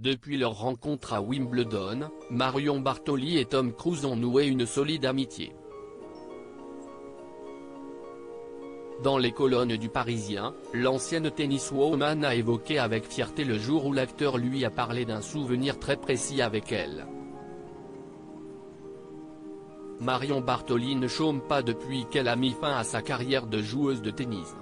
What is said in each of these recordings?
Depuis leur rencontre à Wimbledon, Marion Bartoli et Tom Cruise ont noué une solide amitié. Dans les colonnes du Parisien, l'ancienne tenniswoman a évoqué avec fierté le jour où l'acteur lui a parlé d'un souvenir très précis avec elle. Marion Bartoli ne chôme pas depuis qu'elle a mis fin à sa carrière de joueuse de tennis.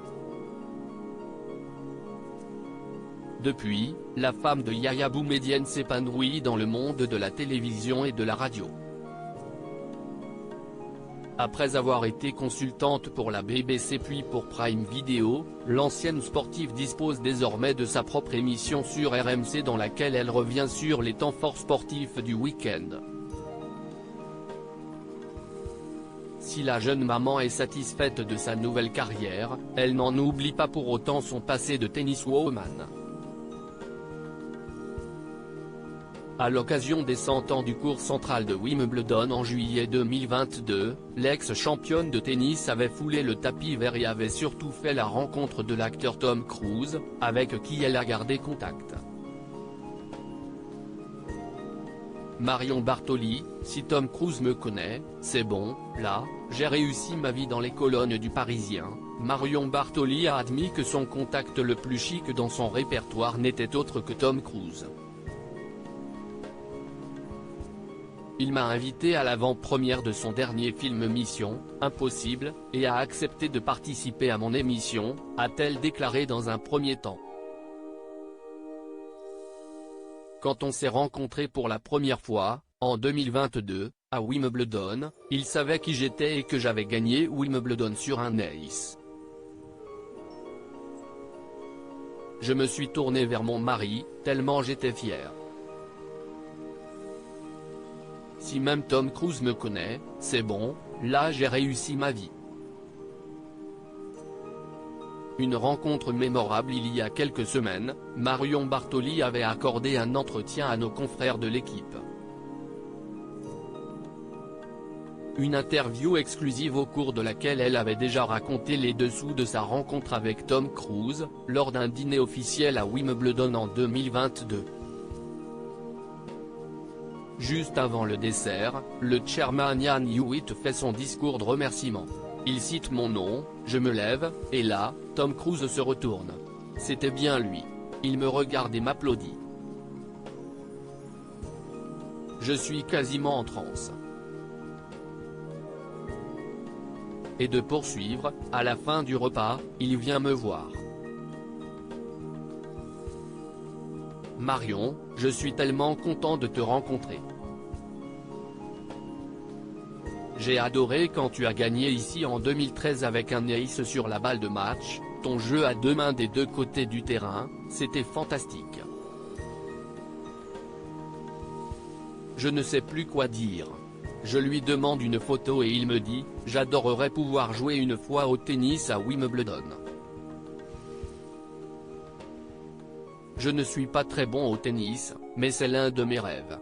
Depuis, la femme de Yaya Boumedienne s'épanouit dans le monde de la télévision et de la radio. Après avoir été consultante pour la BBC puis pour Prime Video, l'ancienne sportive dispose désormais de sa propre émission sur RMC dans laquelle elle revient sur les temps forts sportifs du week-end. Si la jeune maman est satisfaite de sa nouvelle carrière, elle n'en oublie pas pour autant son passé de tenniswoman. À l'occasion des 100 ans du cours central de Wimbledon en juillet 2022, l'ex-championne de tennis avait foulé le tapis vert et avait surtout fait la rencontre de l'acteur Tom Cruise, avec qui elle a gardé contact. Marion Bartoli: si Tom Cruise me connaît, c'est bon, là, j'ai réussi ma vie dans les colonnes du Parisien. Marion Bartoli a admis que son contact le plus chic dans son répertoire n'était autre que Tom Cruise. Il m'a invité à l'avant-première de son dernier film Mission Impossible, et a accepté de participer à mon émission, a-t-elle déclaré dans un premier temps. Quand on s'est rencontrés pour la première fois, en 2022, à Wimbledon, il savait qui j'étais et que j'avais gagné Wimbledon sur un ace. Je me suis tourné vers mon mari, tellement j'étais fier. Si même Tom Cruise me connaît, c'est bon, là j'ai réussi ma vie. Une rencontre mémorable il y a quelques semaines, Marion Bartoli avait accordé un entretien à nos confrères de l'équipe. Une interview exclusive au cours de laquelle elle avait déjà raconté les dessous de sa rencontre avec Tom Cruise, lors d'un dîner officiel à Wimbledon en 2022. Juste avant le dessert, le chairman Ian Hewitt fait son discours de remerciement. Il cite mon nom, je me lève, et là, Tom Cruise se retourne. C'était bien lui. Il me regarde et m'applaudit. Je suis quasiment en transe. Et de poursuivre, à la fin du repas, il vient me voir. Marion, je suis tellement content de te rencontrer. J'ai adoré quand tu as gagné ici en 2013 avec un ace sur la balle de match, ton jeu à deux mains des deux côtés du terrain, c'était fantastique. Je ne sais plus quoi dire. Je lui demande une photo et il me dit, j'adorerais pouvoir jouer une fois au tennis à Wimbledon. Je ne suis pas très bon au tennis, mais c'est l'un de mes rêves.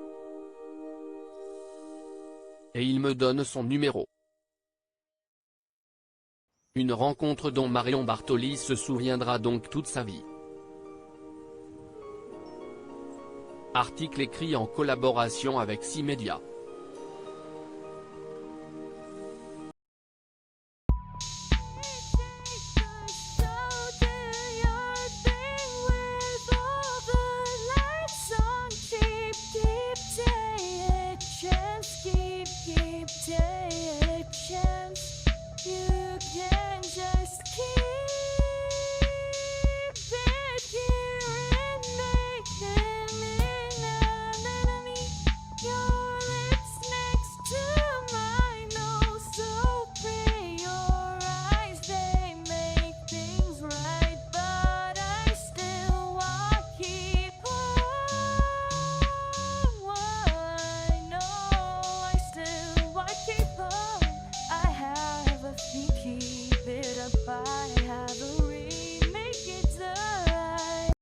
Et il me donne son numéro. Une rencontre dont Marion Bartoli se souviendra donc toute sa vie. Article écrit en collaboration avec 6 médias. Keep